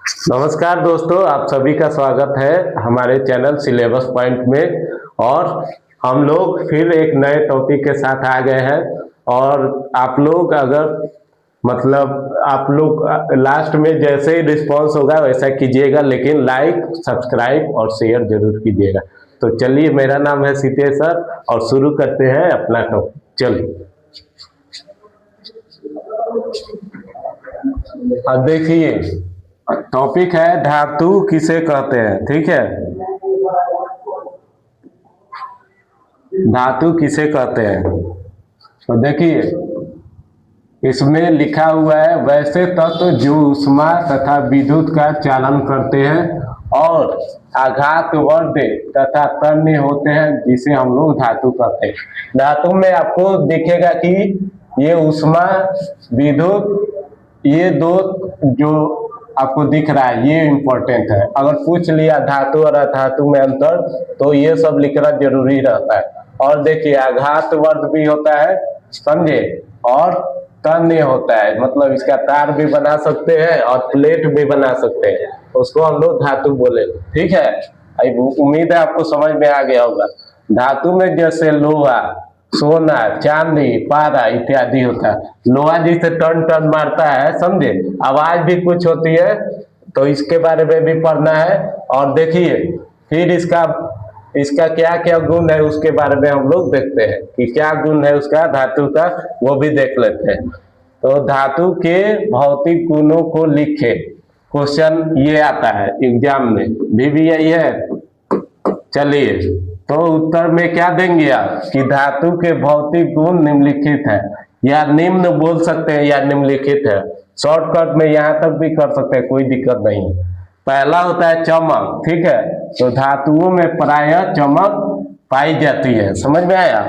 नमस्कार दोस्तों, आप सभी का स्वागत है हमारे चैनल सिलेबस पॉइंट में। और हम लोग फिर एक नए टॉपिक के साथ आ गए हैं। और आप लोग अगर आप लोग लास्ट में जैसे ही रिस्पांस होगा वैसा कीजिएगा, लेकिन लाइक सब्सक्राइब और शेयर जरूर कीजिएगा। तो चलिए, मेरा नाम है सीतेश सर और शुरू करते हैं अपना टॉपिक। चलिए, अब देखिए, टॉपिक है धातु किसे कहते हैं। ठीक है, धातु किसे कहते हैं। तो देखिए, इसमें लिखा हुआ है वैसे तत्व जो ऊष्मा तथा विद्युत का चालन करते हैं और आघातवर्ध तथा तन्य होते हैं, जिसे हम लोग धातु कहते हैं। धातु में आपको दिखेगा कि ये ऊष्मा विद्युत, ये दो जो आपको दिख रहा है ये इंपॉर्टेंट है। अगर पूछ लिया धातु और अधातु में अंतर तो ये सब लिखना जरूरी रहता है। और देखिए, आघातवर्ध भी होता है, समझे, और तन्य होता है, मतलब इसका तार भी बना सकते हैं और प्लेट भी बना सकते हैं, उसको हम लोग धातु बोले। ठीक है, उम्मीद है आपको समझ में आ गया होगा। धातु में जैसे लोहा, सोना, चांदी, पारा इत्यादि होता है। लोहा जिसे टन टन मारता है, समझे, आवाज भी कुछ होती है, तो इसके बारे में भी पढ़ना है। और देखिए, फिर इसका क्या क्या गुण है उसके बारे में हम लोग देखते हैं कि क्या गुण है उसका धातु का, वो भी देख लेते हैं। तो धातु के भौतिक गुणों को लिखे, क्वेश्चन ये आता है एग्जाम में भी यही है। चलिए, तो उत्तर में क्या देंगे आप कि धातु के भौतिक गुण निम्नलिखित है, या निम्न बोल सकते हैं या निम्नलिखित है। शॉर्टकट में यहां तक भी कर सकते हैं, कोई दिक्कत नहीं। पहला होता है चमक। ठीक है, तो धातुओं में प्रायः चमक पाई जाती है। समझ में आया।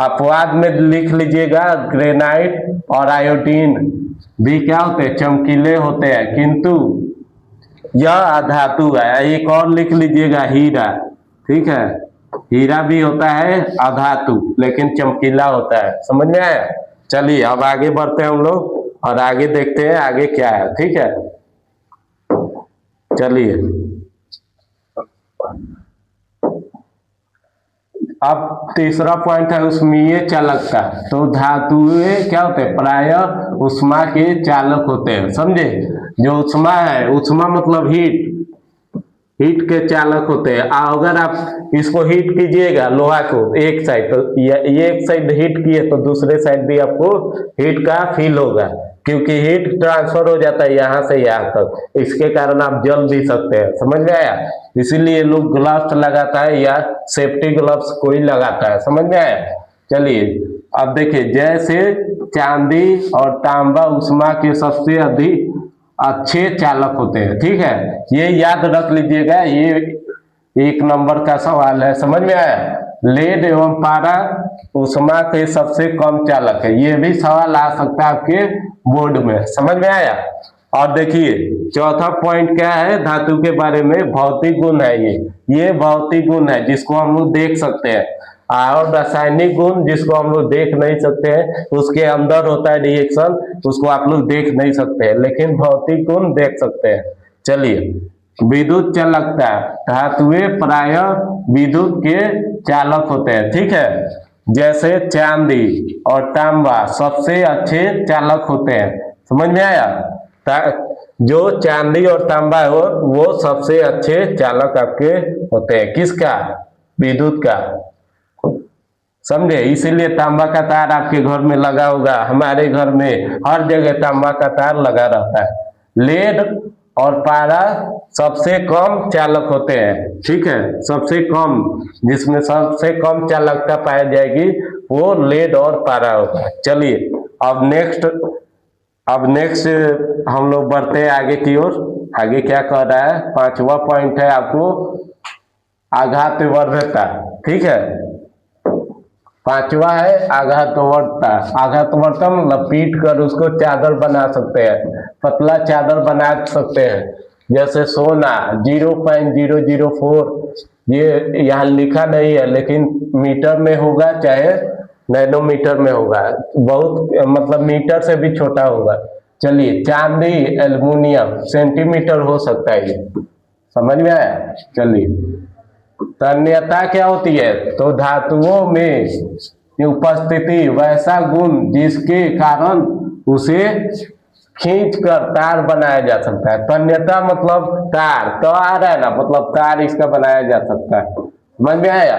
अपवाद में लिख लीजिएगा, ग्रेनाइट और आयोडीन भी क्या होते हैं, चमकीले होते हैं, किंतु यह अधातु है। एक और लिख लीजिएगा, हीरा। ठीक है, हीरा भी होता है अधातु, लेकिन चमकीला होता है। समझ में आया। चलिए, अब आगे बढ़ते हैं हम लोग और आगे देखते हैं आगे क्या है। ठीक है, चलिए, अब तीसरा पॉइंट है उष्मीय चालकता। तो धातुएं क्या होते हैं, प्रायः उष्मा के चालक होते हैं। समझे, जो उष्मा है, उष्मा मतलब हीट के चालक होते हैं। अगर आप इसको हीट कीजिएगा, लोहा को एक साइड, तो ये एक साइड हीट किए तो दूसरे साइड भी आपको हीट का फील होगा, क्योंकि हीट ट्रांसफर हो जाता है यहाँ से यहाँ तक। इसके कारण आप जल भी सकते हैं। समझ में आया। इसीलिए लोग ग्लव्स लगाता है या सेफ्टी ग्लव्स कोई लगाता है। समझ में आया। चलिए, अब देखिए, जैसे चांदी और तांबा उष्मा के सबसे अधिक अच्छे चालक होते हैं। ठीक है, ये याद रख लीजिएगा, ये एक नंबर का सवाल है। समझ में आया। लेड एवं पारा उष्मा के सबसे कम चालक है, ये भी सवाल आ सकता है आपके बोर्ड में। समझ में आया। और देखिए, चौथा पॉइंट क्या है धातु के बारे में, भौतिक गुण है। ये भौतिक गुण है जिसको हम लोग देख सकते हैं। और रासायनिक गुण जिसको हम लोग देख नहीं सकते हैं, उसके अंदर होता है रिएक्शन, उसको आप लोग देख नहीं सकते हैं, लेकिन भौतिक गुण देख सकते हैं। चलिए, विद्युत चालकता, धातुएं प्रायः विद्युत के चालक होते हैं। ठीक है, जैसे चांदी और तांबा सबसे अच्छे चालक होते हैं। समझ में आया। जो चांदी और तांबा है वो सबसे अच्छे चालक आपके होते हैं। किसका, विद्युत का। समझे, इसीलिए तांबा का तार आपके घर में लगा होगा, हमारे घर में हर जगह तांबा का तार लगा रहता है। लेड और पारा सबसे कम चालक होते हैं। ठीक है, सबसे कम, जिसमें सबसे कम चालकता पाई जाएगी वो लेड और पारा होगा। चलिए, अब नेक्स्ट हम लोग बढ़ते हैं आगे की ओर। आगे क्या कह रहा है, पांचवा पॉइंट है आपको आघातवर्धता। ठीक है, पांचवा है आघातवर्धता। आघातवर्धता मतलब पीट कर उसको चादर बना सकते हैं, पतला चादर बना सकते हैं। जैसे सोना 0.004, ये यहाँ लिखा नहीं है, लेकिन मीटर में होगा चाहे नैनोमीटर में होगा, बहुत मतलब मीटर से भी छोटा होगा। चलिए चांदी एल्युमिनियम सेंटीमीटर हो सकता है, ये समझ में आया। चलिए तन्यता क्या होती है, तो धातुओं में उपस्थिति वैसा गुण जिसके कारण उसे खींच कर तार बनाया जा सकता है। तन्यता मतलब तार, तो आ रहा है ना, मतलब तार इसका बनाया जा सकता है, समझ में आया।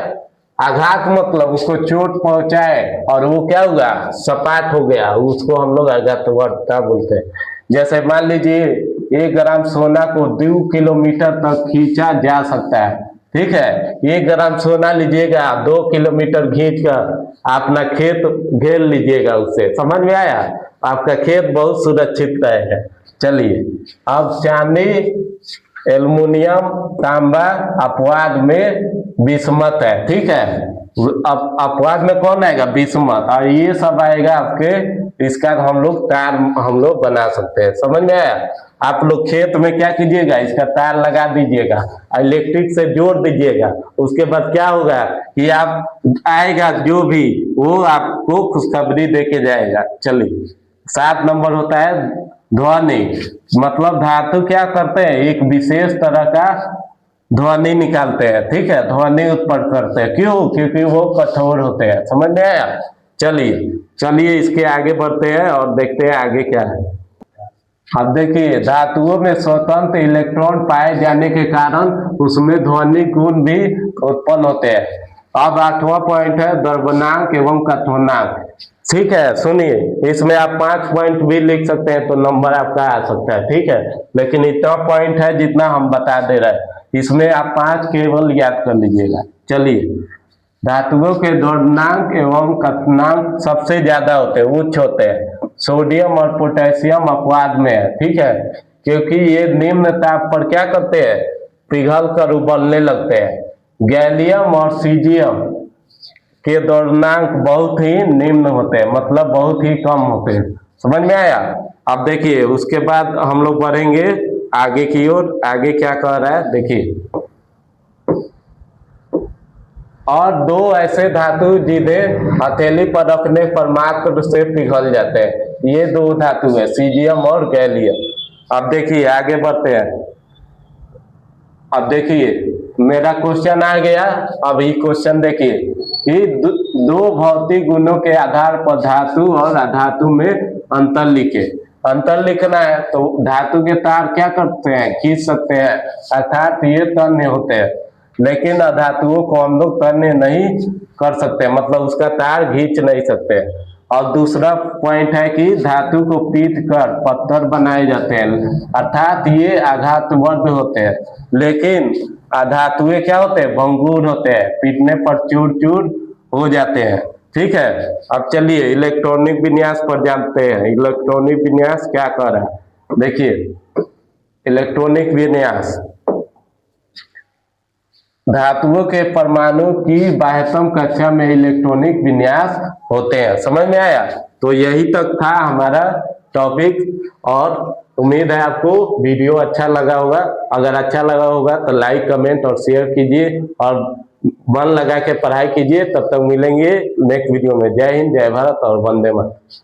आघात मतलब उसको चोट पहुंचाए और वो क्या हुआ, सपाट हो गया, उसको हम लोग आघातवर्ता बोलते हैं। जैसे मान लीजिए 1 ग्राम सोना को 2 किलोमीटर तक खींचा जा सकता है, ठीक है। 1 ग्राम सोना लीजिएगा, 2 किलोमीटर खींच कर अपना खेत घेर लीजिएगा उससे, समझ में आया। आपका खेत बहुत सुरक्षित रहेगा। चलिए अब चांदी एल्युमिनियम तांबा अपवाद में विषमत है, ठीक है। अब अपवाद में कौन आएगा, विषमत, और ये सब आएगा आपके, इसका हम लोग तार हम लोग बना सकते हैं, समझ में आया। आप लोग खेत में क्या कीजिएगा, इसका तार लगा दीजिएगा, इलेक्ट्रिक से जोड़ दीजिएगा, उसके बाद क्या होगा कि आप आएगा जो भी वो आपको खुशखबरी देके जाएगा। चलिए 7 नंबर होता है ध्वनि, मतलब धातु क्या करते हैं, एक विशेष तरह का ध्वनि निकालते हैं, ठीक है, ध्वनि उत्पन्न करते हैं, क्यों, क्योंकि वो कठोर होते हैं, समझ में आया। चलिए इसके आगे बढ़ते हैं और देखते हैं आगे क्या है। अब देखिए धातुओं में स्वतंत्र इलेक्ट्रॉन पाए जाने के कारण उसमें ध्वनि गुण भी उत्पन्न होते हैं। अब 8वां पॉइंट है द्रव्यनांक एवं कथनांक, ठीक है। सुनिए इसमें आप 5 पॉइंट भी लिख सकते हैं तो नंबर आपका आ सकता है, ठीक है, लेकिन इतना पॉइंट है जितना हम बता दे रहे हैं, इसमें आप 5 केवल याद कर लीजिएगा। चलिए धातुओं के द्रव्यनांक एवं कथनांक सबसे ज्यादा होते हैं, उच्च होते हैं। सोडियम और पोटेशियम अपवाद में है, ठीक है, क्योंकि ये निम्न ताप पर क्या करते हैं, पिघल कर उबलने लगते हैं। गैलियम और सीजियम के द्रव्यनांक बहुत ही निम्न होते हैं, मतलब बहुत ही कम होते हैं, समझ में आया। अब देखिए उसके बाद हम लोग बढ़ेंगे आगे की ओर, आगे क्या कह रहा है देखिए। और 2 ऐसे धातु जिन्हें हथेली पर रखने पर मात्र से पिघल जाते हैं, ये 2 धातु है सीजियम और गैलियम। अब देखिए आगे बढ़ते हैं। अब देखिए मेरा क्वेश्चन आ गया, अब ये क्वेश्चन देखिए कि 2 भौतिक गुणों के आधार पर धातु और अधातु में अंतर लिखे। अंतर लिखना है तो धातु के तार क्या करते हैं, खींच सकते हैं, अर्थात ये तन्य होते हैं, लेकिन अधातुओं को हम लोग तन्य नहीं कर सकते, मतलब उसका तार खींच नहीं सकते। और दूसरा पॉइंट है कि धातु को पीट कर पत्थर बनाए जाते हैं, अर्थात ये आघातवर्ध होते हैं, लेकिन अधातुएं क्या होते हैं, भंगुर होते हैं, पीटने पर चूर चूर हो जाते हैं, ठीक है। अब चलिए इलेक्ट्रॉनिक विन्यास पर जानते हैं। इलेक्ट्रॉनिक विन्यास क्या कर रहा है, देखिए इलेक्ट्रॉनिक विन्यास धातुओं के परमाणु की बाह्यतम कक्षा में इलेक्ट्रॉनिक विन्यास होते हैं, समझ में आया। तो यही तक था हमारा टॉपिक, और उम्मीद है आपको वीडियो अच्छा लगा होगा। अगर अच्छा लगा होगा तो लाइक कमेंट और शेयर कीजिए और मन लगा के पढ़ाई कीजिए। तब तक मिलेंगे नेक्स्ट वीडियो में। जय हिंद, जय भारत और वंदे मातरम।